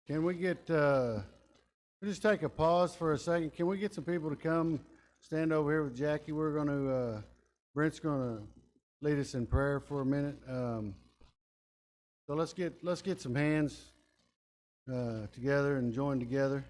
Can we get, we'll just take a pause for a second. Can we get some people to come stand over here with Jackie? We're going to, Brent's going to lead us in prayer for a minute. So let's get some hands together and join together.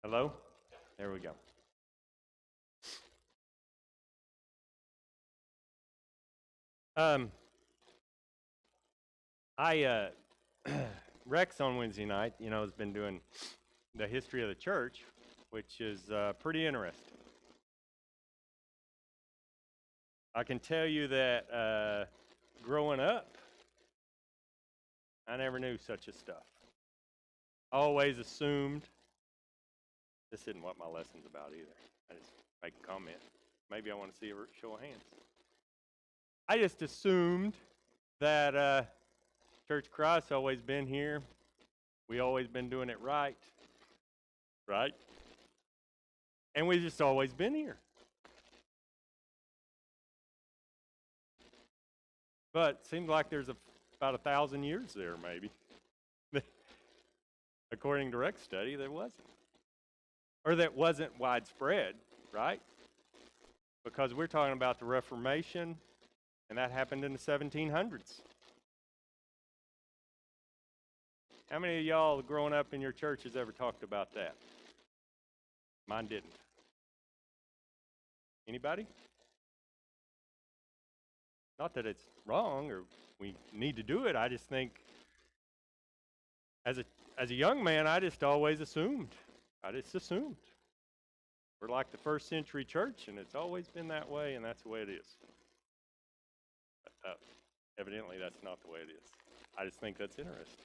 Hello? There we go. I Rex on Wednesday night, has been doing the history of the church, which is pretty interesting. I can tell you that growing up, I never knew such a stuff. I always assumed, this isn't what my lesson's about either. I just make a comment. Maybe I want to see a show of hands. I just assumed that Church of Christ's always been here. We always been doing it right. Right? And we've just always been here. But it seems like there's about 1,000 years there, maybe. According to Rex's study, there wasn't. Or that wasn't widespread, right? Because we're talking about the Reformation, and that happened in the 1700s. How many of y'all growing up in your church has ever talked about that? Mine didn't. Anybody? Not that it's wrong or we need to do it. I just think as a young man, I just always assumed. We're like the first century church, and it's always been that way, and that's the way it is. Evidently, that's not the way it is. I just think that's interesting.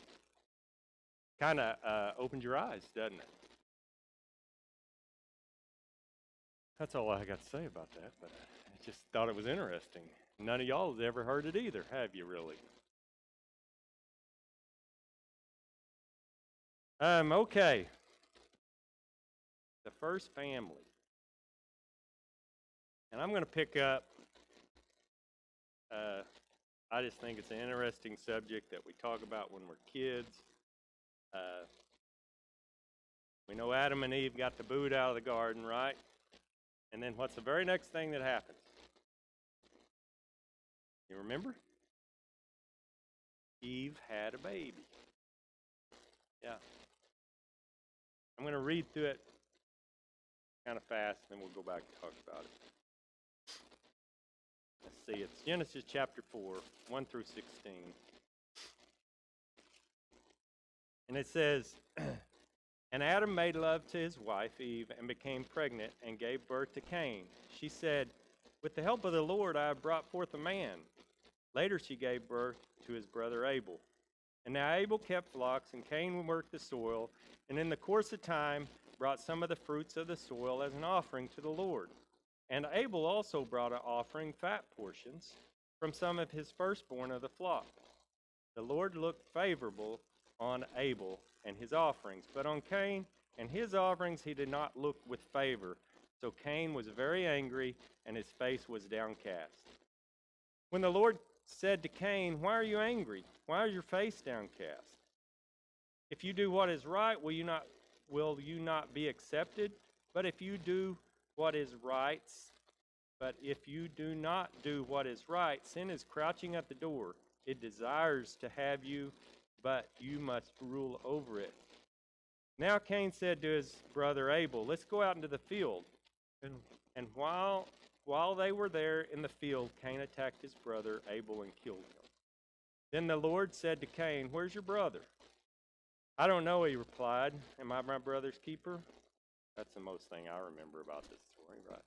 Kind of opens your eyes, doesn't it? That's all I got to say about that, but I just thought it was interesting. None of y'all has ever heard it either, have you really? Okay. The first family. And I'm going to pick up, I just think it's an interesting subject that we talk about when we're kids. We know Adam and Eve got the boot out of the garden, right? And then what's the very next thing that happens? You remember? Eve had a baby. Yeah. I'm going to read through it kind of fast, and then we'll go back and talk about it. Let's see, it's Genesis chapter 4, 1 through 16. And it says, And Adam made love to his wife Eve and became pregnant and gave birth to Cain. She said, With the help of the Lord I have brought forth a man. Later she gave birth to his brother Abel. And now Abel kept flocks, and Cain worked the soil, and in the course of time brought some of the fruits of the soil as an offering to the Lord. And Abel also brought an offering, fat portions, from some of his firstborn of the flock. The Lord looked favorable on Abel and his offerings, but on Cain and his offerings he did not look with favor. So Cain was very angry, and his face was downcast. When the Lord said to Cain, Why are you angry? Why is your face downcast? If you do what is right, will you not be accepted? But if you do what is right, if you do not do what is right, sin is crouching at the door. It desires to have you, but you must rule over it. Now Cain said to his brother Abel, Let's go out into the field. And while they were there in the field, Cain attacked his brother Abel and killed him. Then the Lord said to Cain, Where's your brother? I don't know, he replied. Am I my brother's keeper? That's the most thing I remember about this story, right?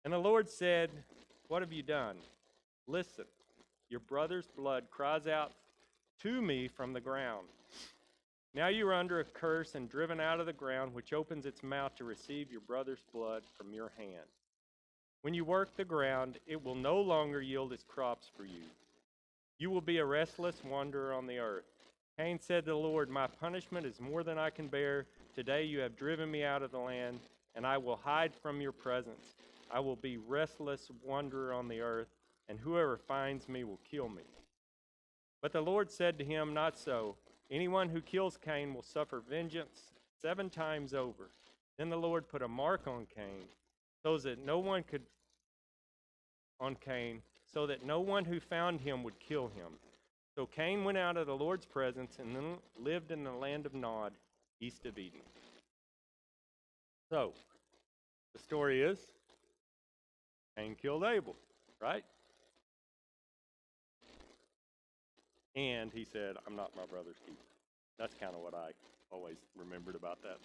And the Lord said, What have you done? Listen, your brother's blood cries out to me from the ground. Now you are under a curse and driven out of the ground, which opens its mouth to receive your brother's blood from your hand. When you work the ground, it will no longer yield its crops for you. You will be a restless wanderer on the earth. Cain said to the Lord, My punishment is more than I can bear. Today you have driven me out of the land, and I will hide from your presence. I will be restless wanderer on the earth, and whoever finds me will kill me. But the Lord said to him, Not so. Anyone who kills Cain will suffer vengeance 7 times over. Then the Lord put a mark on Cain, so that no one who found him would kill him. So Cain went out of the Lord's presence and then lived in the land of Nod. east of Eden. So, the story is Cain killed Abel, right? And he said, I'm not my brother's keeper. That's kind of what I always remembered about that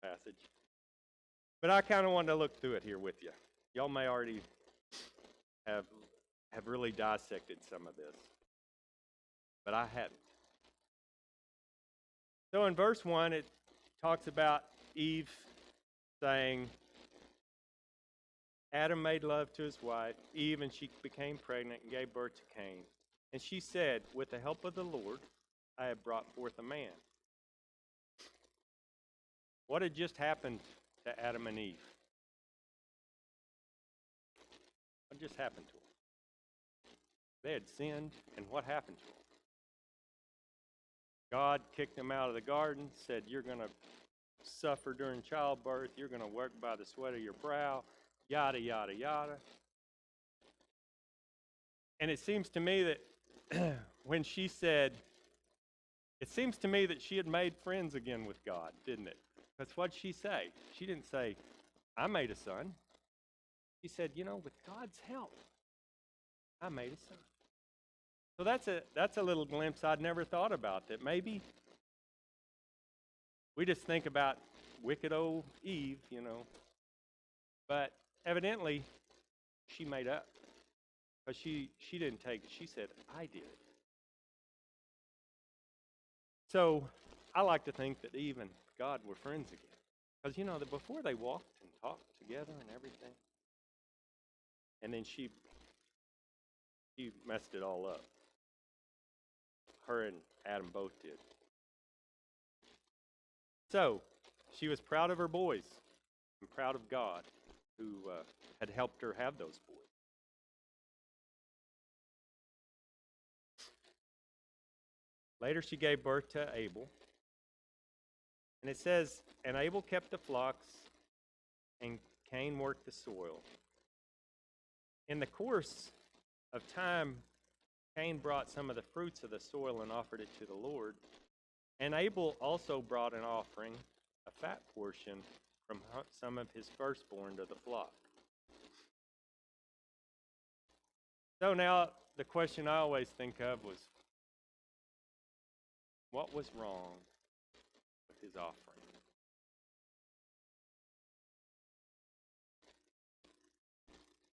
passage. But I kind of wanted to look through it here with you. Y'all may already have really dissected some of this, but I hadn't. So in verse 1, it talks about Eve saying, Adam made love to his wife, Eve, and she became pregnant and gave birth to Cain. And she said, with the help of the Lord, I have brought forth a man. What had just happened to Adam and Eve? What just happened to them? They had sinned, and what happened to them? God kicked them out of the garden, said, you're going to suffer during childbirth, you're going to work by the sweat of your brow, yada, yada, yada. And it seems to me that when she said, it seems to me that she had made friends again with God, didn't it? That's what she say. She didn't say, I made a son. She said, with God's help, I made a son. So that's a little glimpse I'd never thought about, that maybe we just think about wicked old Eve, but evidently she made up, because she didn't take it. She said, I did it. So I like to think that Eve and God were friends again, because that before they walked and talked together and everything, and then she messed it all up. Her and Adam both did. So she was proud of her boys and proud of God who had helped her have those boys. Later she gave birth to Abel. And it says, and Abel kept the flocks, and Cain worked the soil. In the course of time, Cain brought some of the fruits of the soil and offered it to the Lord. And Abel also brought an offering, a fat portion, from some of his firstborn to the flock. So now the question I always think of was, what was wrong with his offering?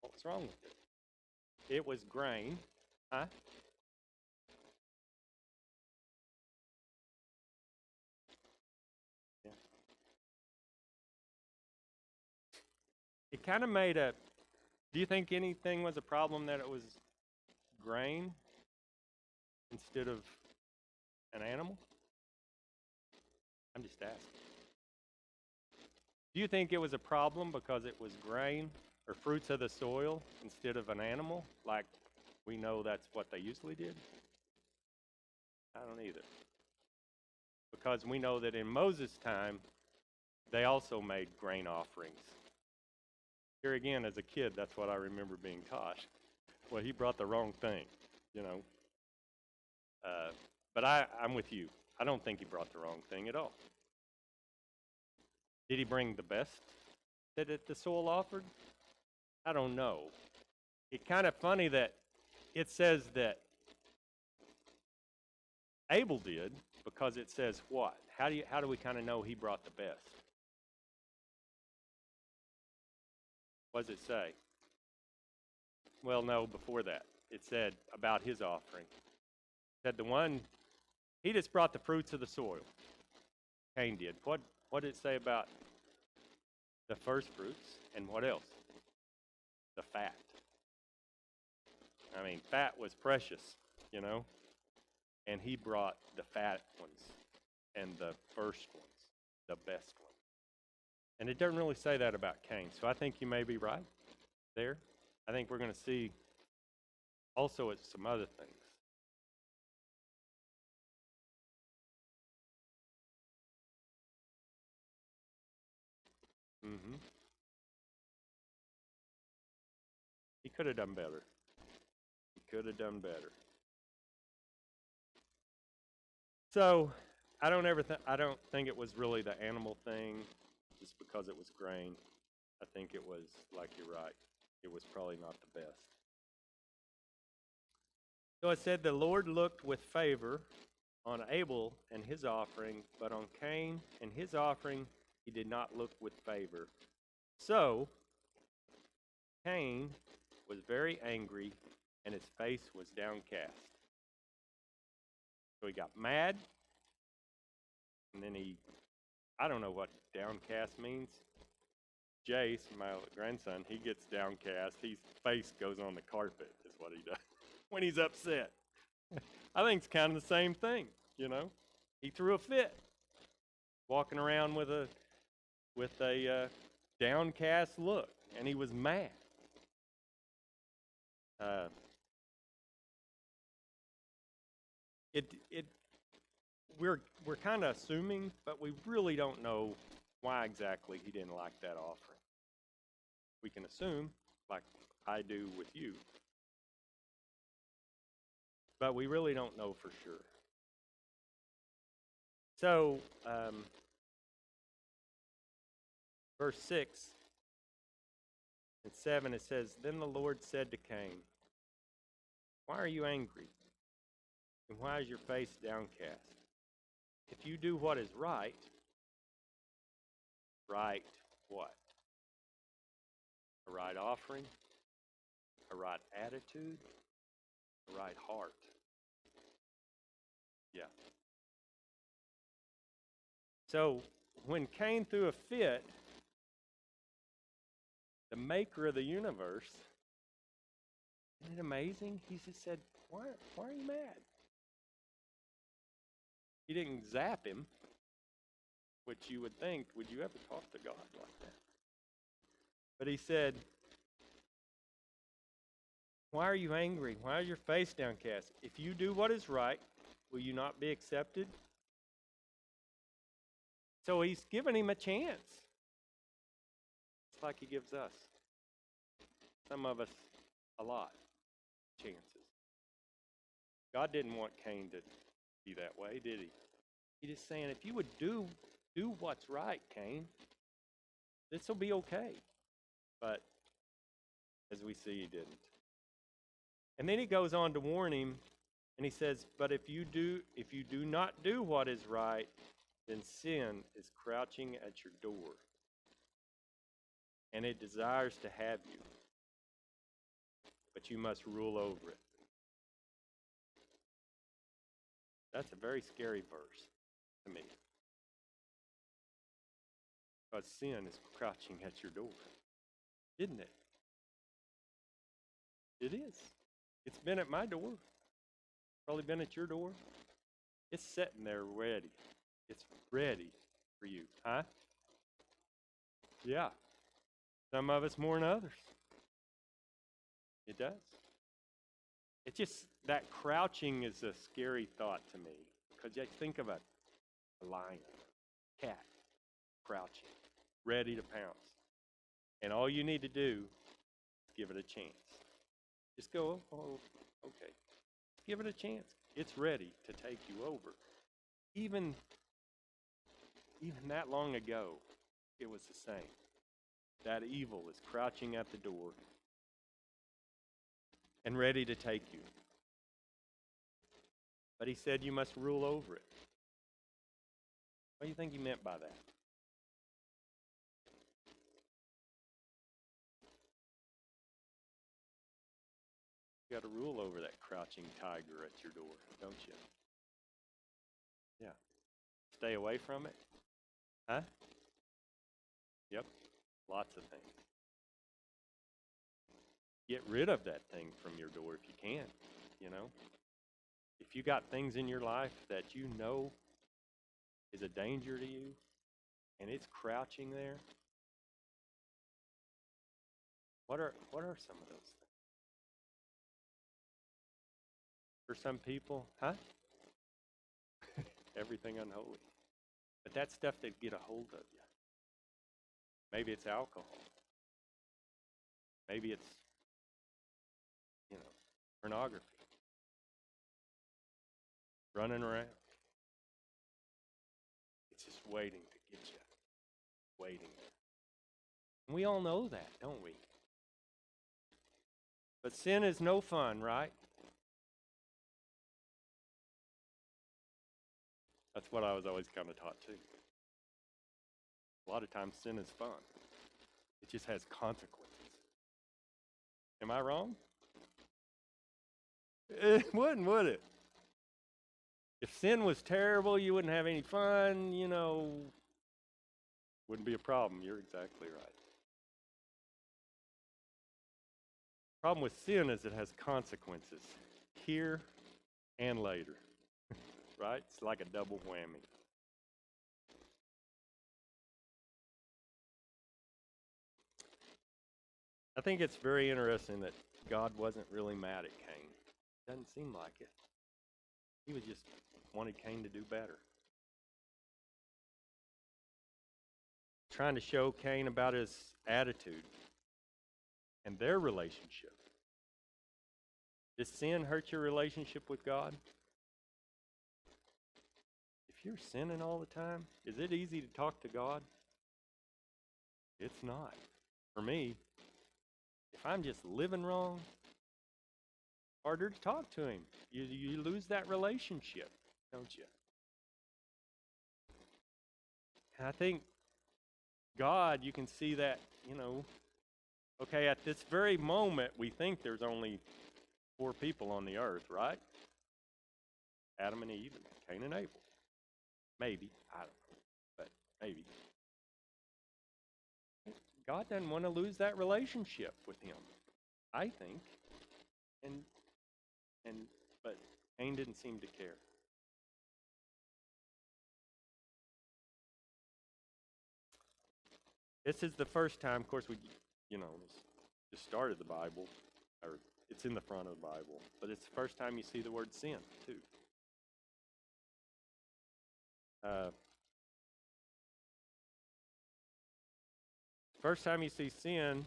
What was wrong with it? It was grain. Huh? Yeah. It kind of made a, do you think anything was a problem that it was grain instead of an animal? I'm just asking. Do you think it was a problem because it was grain or fruits of the soil instead of an animal, like we know that's what they usually did? I don't either. Because we know that in Moses' time, they also made grain offerings. Here again, as a kid, that's what I remember being taught. Well, he brought the wrong thing, But I'm with you. I don't think he brought the wrong thing at all. Did he bring the best that the soil offered? I don't know. It's kind of funny that it says that Abel did, because it says what? How do we kind of know he brought the best? What does it say? Well, no, before that. It said about his offering. It said he just brought the fruits of the soil. Cain did. What did it say about the first fruits? And what else? The fat. I mean, fat was precious, And he brought the fat ones and the first ones, the best ones. And it doesn't really say that about Cain. So I think you may be right there. I think we're going to see also it's some other things. Mm-hmm. He could have done better. He could have done better. So I don't think it was really the animal thing, just because it was grain. I think it was, like, you're right. It was probably not the best. So it said the Lord looked with favor on Abel and his offering, but on Cain and his offering he did not look with favor. So Cain was very angry, and his face was downcast. So he got mad, and then I don't know what downcast means. Jace, my grandson, he gets downcast. His face goes on the carpet, is what he does when he's upset. I think it's kind of the same thing, you know. He threw a fit, walking around with a downcast look, and he was mad. Uh, it we're kind of assuming, but we really don't know why exactly he didn't like that offering. We can assume, like I do with you, but we really don't know for sure. So, verse 6 and 7, it says, Then the Lord said to Cain, Why are you angry? And why is your face downcast? If you do what is right what? A right offering, a right attitude, a right heart. Yeah. So when Cain threw a fit, the maker of the universe, isn't it amazing? He just said, why are you mad? He didn't zap him, which you would think, would you ever talk to God like that? But he said, why are you angry? Why is your face downcast? If you do what is right, will you not be accepted? So he's given him a chance. It's like he gives us, some of us, a lot of chances. God didn't want Cain to be that way, did he? He's just saying, if you would do what's right, Cain, this will be okay. But as we see, he didn't. And then he goes on to warn him, and he says, but if you do not do what is right, then sin is crouching at your door, and it desires to have you, but you must rule over it. That's a very scary verse to me, because sin is crouching at your door, isn't it? It is. It's been at my door. Probably been at your door. It's sitting there ready. It's ready for you. Huh? Yeah. Some of us more than others. It does. It's just that crouching is a scary thought to me. Because you think of a lion, cat, crouching, ready to pounce. And all you need to do is give it a chance. Just go, oh, okay. Give it a chance. It's ready to take you over. Even that long ago, it was the same. That evil is crouching at the door and ready to take you. But he said you must rule over it. What do you think he meant by that? You got to rule over that crouching tiger at your door, don't you? Yeah. Stay away from it? Huh? Yep. Lots of things. Get rid of that thing from your door if you can, you know? If you got things in your life that you know is a danger to you, and it's crouching there, what are some of those things? For some people, huh? Everything unholy. But that stuff that get a hold of you. Maybe it's alcohol. Maybe it's, pornography. Running around. just waiting to get you. Waiting. And we all know that, don't we? But sin is no fun, right? That's what I was always kind of taught too. A lot of times sin is fun. It just has consequences. Am I wrong? It wouldn't, would it? If sin was terrible, you wouldn't have any fun, wouldn't be a problem. You're exactly right. Problem with sin is it has consequences here and later, right? It's like a double whammy. I think it's very interesting that God wasn't really mad at Cain. Doesn't seem like it. He was just wanted Cain to do better. Trying to show Cain about his attitude and their relationship. Does sin hurt your relationship with God? If you're sinning all the time, is it easy to talk to God? It's not. For me, if I'm just living wrong, harder to talk to him. You lose that relationship, don't you? And I think God, you can see that, okay, at this very moment, we think there's only 4 people on the earth, right? Adam and Eve, and Cain and Abel. Maybe. I don't know. But maybe. God doesn't want to lose that relationship with him, I think. But Cain didn't seem to care. This is the first time, of course, we just started the Bible, or it's in the front of the Bible, but it's the first time you see the word sin, too. First time you see sin,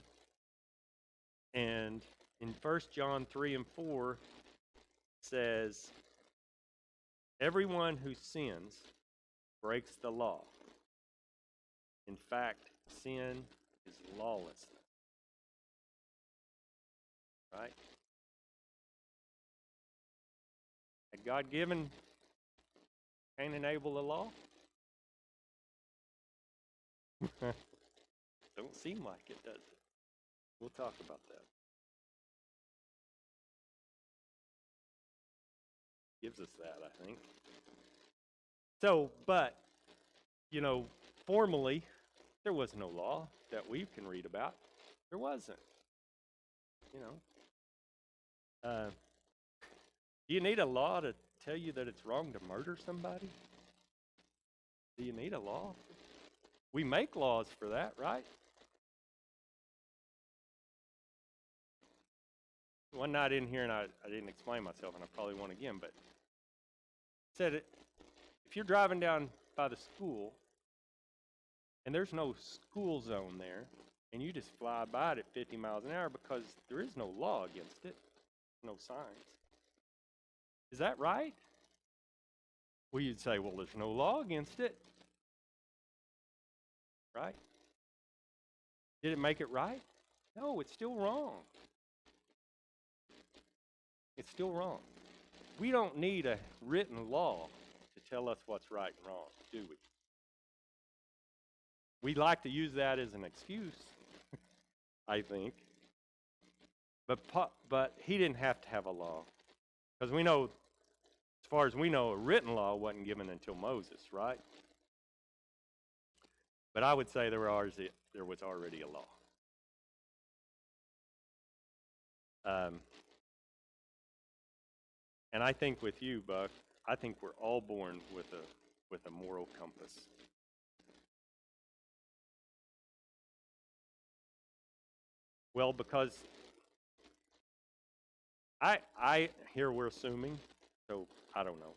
and in 1 John 3 and 4 says, everyone who sins breaks the law. In fact, sin is lawless. Right? Had God given Cain and Abel the law? Don't seem like it, does it? We'll talk about that. Gives us that, I think. So, but, formally, there was no law that we can read about. There wasn't. Do you need a law to tell you that it's wrong to murder somebody? Do you need a law? We make laws for that, right? One night in here, and I didn't explain myself, and I probably won't again, but said if you're driving down by the school, and there's no school zone there, and you just fly by it at 50 miles an hour because there is no law against it, no signs. Is that right? Well, you'd say, well, there's no law against it. Right? Did it make it right? No, it's still wrong. It's still wrong. We don't need a written law to tell us what's right and wrong, do we? We like to use that as an excuse, I think. But he didn't have to have a law. Because we know, as far as we know, a written law wasn't given until Moses, right? But I would say there was already a law. And I think with you, Buck, I think we're all born with a moral compass. Well, because I here we're assuming, so I don't know.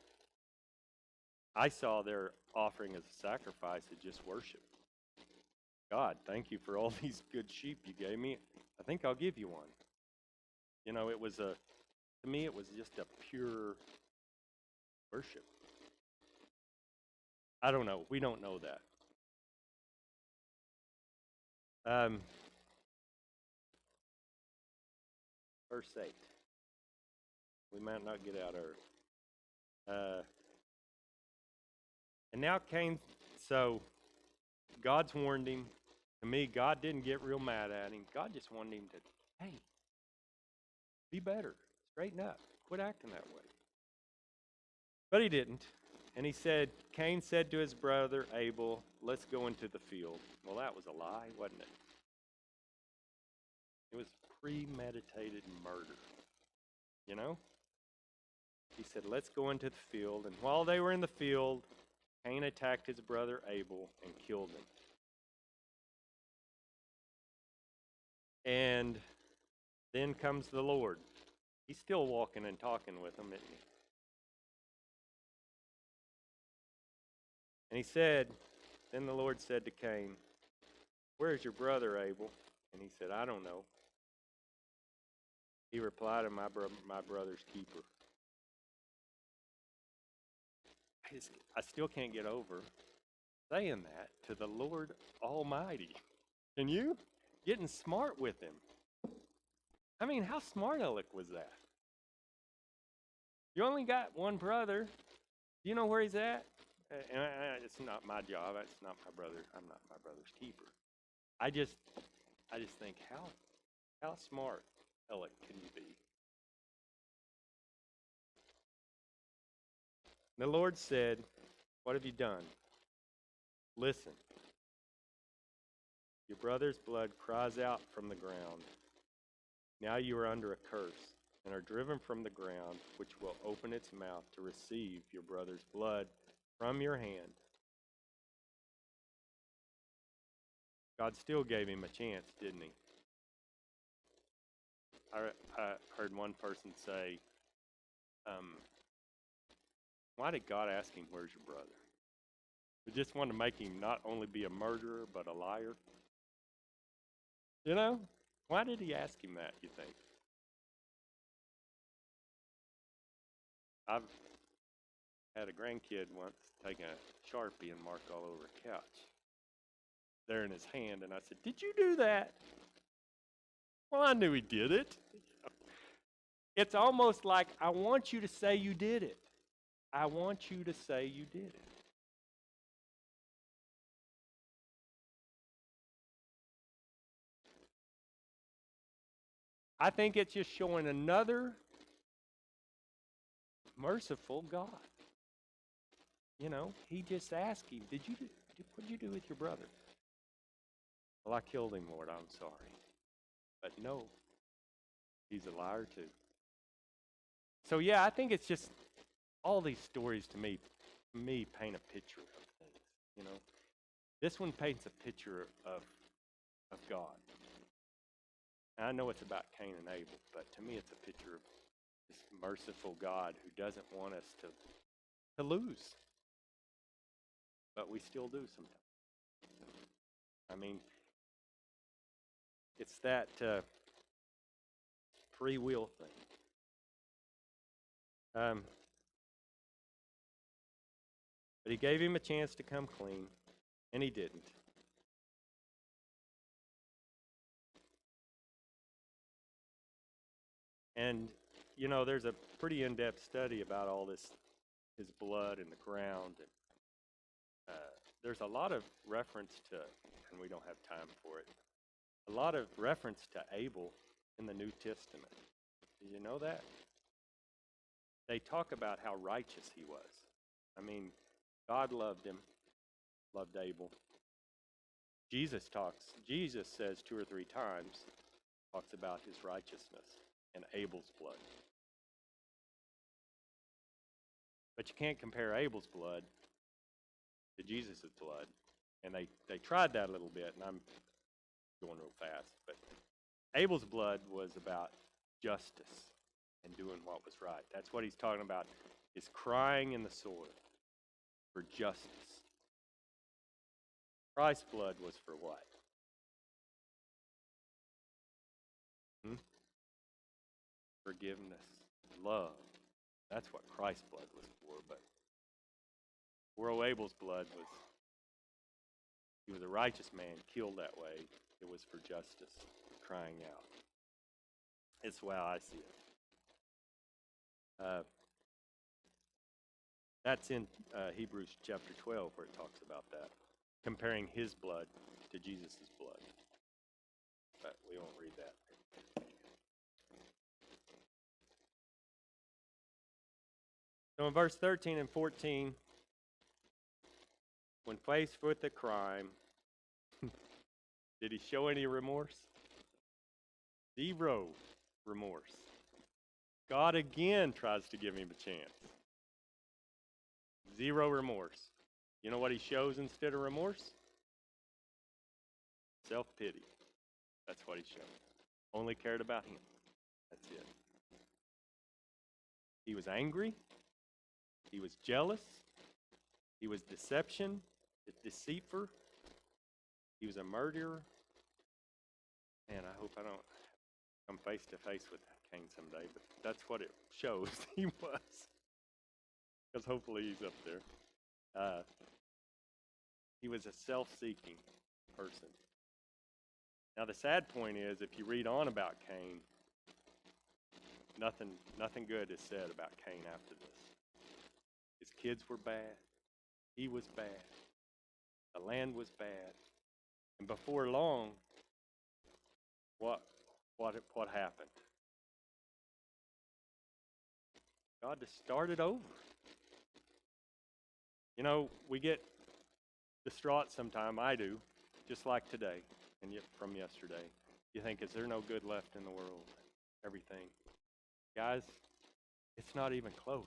I saw their offering as a sacrifice as just worship. God, thank you for all these good sheep you gave me. I think I'll give you one. To me, it was just a pure worship. I don't know. We don't know that. Verse 8. We might not get out early. And now Cain, so God's warned him. To me, God didn't get real mad at him. God just wanted him to, hey, be better. Straighten up. Quit acting that way. But he didn't. And Cain said to his brother Abel, let's go into the field. Well, that was a lie, wasn't it? It was premeditated murder. You know? He said, let's go into the field. And while they were in the field, Cain attacked his brother Abel and killed him. And then comes the Lord. He's still walking and talking with him, isn't he? And he said, then the Lord said to Cain, where is your brother Abel? And he said, I don't know. He replied, I'm my brother's keeper. I still can't get over saying that to the Lord Almighty. Can you? Getting smart with him. I mean, how smart aleck was that? You only got one brother. Do you know where he's at? And it's not my job. It's not my brother. I'm not my brother's keeper. I just think, how smart aleck can you be? The Lord said, what have you done? Listen. Your brother's blood cries out from the ground. Now you are under a curse and are driven from the ground, which will open its mouth to receive your brother's blood from your hand. God still gave him a chance, didn't he? I heard one person say, why did God ask him, where's your brother? He just wanted to make him not only be a murderer, but a liar. You know? Why did he ask him that, you think? I've had a grandkid once take a Sharpie and mark all over a couch there in his hand, and I said, did you do that? Well, I knew he did it. It's almost like, I want you to say you did it. I want you to say you did it. I think it's just showing another merciful God. You know, he just asked him, what did you do with your brother? Well, I killed him, Lord, I'm sorry. But no, he's a liar too. So yeah, I think it's just all these stories to me paint a picture of things, you know. This one paints a picture of God. And I know it's about Cain and Abel, but to me it's a picture of this merciful God who doesn't want us to lose. But we still do sometimes. I mean, it's that free will thing. But he gave him a chance to come clean, and he didn't. And, you know, there's a pretty in-depth study about all this, his blood in the ground. And there's a lot of reference to, and we don't have time for it, a lot of reference to Abel in the New Testament. Did you know that? They talk about how righteous he was. I mean, God loved him, loved Abel. Jesus says 2 or 3 times, talks about his righteousness and Abel's blood. But you can't compare Abel's blood to Jesus' blood. And they tried that a little bit, and I'm going real fast. But Abel's blood was about justice and doing what was right. That's what he's talking about, is crying in the soil for justice. Christ's blood was for what? Forgiveness, love. That's what Christ's blood was for. But Poor old Abel's blood was, he was a righteous man killed that way. It was for justice, for crying out. It's how I see it. That's in Hebrews chapter 12 where it talks about that, comparing his blood to Jesus' blood. But we won't read that. So in verse 13 and 14, when faced with a crime, did he show any remorse? Zero remorse. God again tries to give him a chance. Zero remorse. You know what he shows instead of remorse? Self-pity. That's what he showed. Only cared about him. That's it. He was angry. He was jealous. He was deception, deceiver. He was a murderer. Man, I hope I don't come face to face with Cain someday, but that's what it shows he was. Because hopefully he's up there. He was a self-seeking person. Now the sad point is, if you read on about Cain, nothing good is said about Cain after this. His kids were bad. He was bad. The land was bad. And before long, what happened? God just started over. You know, we get distraught sometime. I do, just like today and yet from yesterday. You think, is there no good left in the world? Everything. Guys, it's not even close.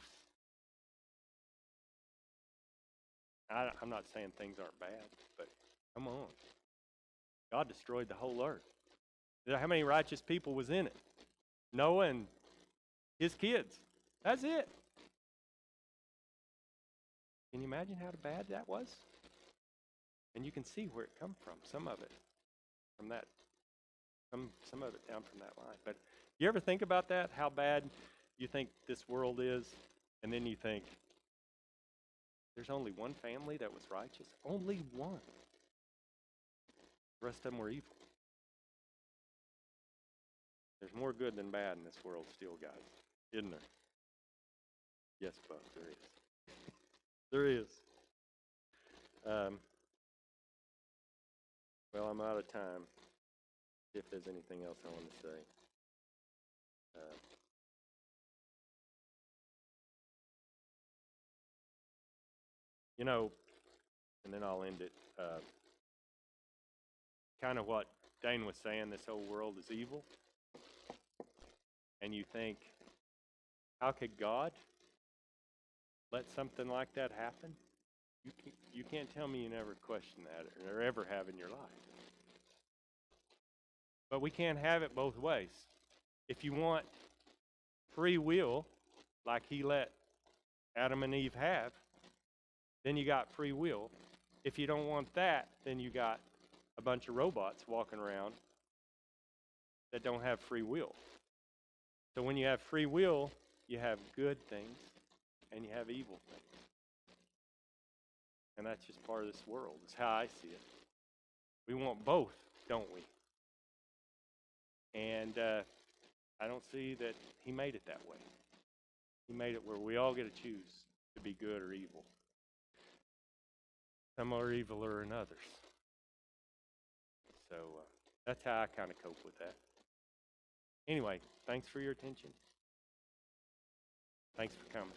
I'm not saying things aren't bad, but come on. God destroyed the whole earth. How many righteous people was in it? Noah and his kids. That's it. Can you imagine how bad that was? And you can see where it come from. Some of it from that. Some of it down from that line. But you ever think about that? How bad you think this world is, and then you think there's only one family that was righteous. Only one. The rest of them were evil. There's more good than bad in this world still, guys. Isn't there? Yes, Buck, there is. There is. Well, I'm out of time. If there's anything else I want to say. You know, and then I'll end it. Kind of what Dane was saying, this whole world is evil. And you think, how could God let something like that happen? You can't tell me you never questioned that or ever have in your life. But we can't have it both ways. If you want free will, like he let Adam and Eve have, then you got free will. If you don't want that, then you got a bunch of robots walking around that don't have free will. So when you have free will, you have good things and you have evil things. And that's just part of this world. It's how I see it. We want both, don't we? And I don't see that he made it that way. He made it where we all get to choose to be good or evil. Some are eviler than others. So that's how I kind of cope with that. Anyway, thanks for your attention. Thanks for coming.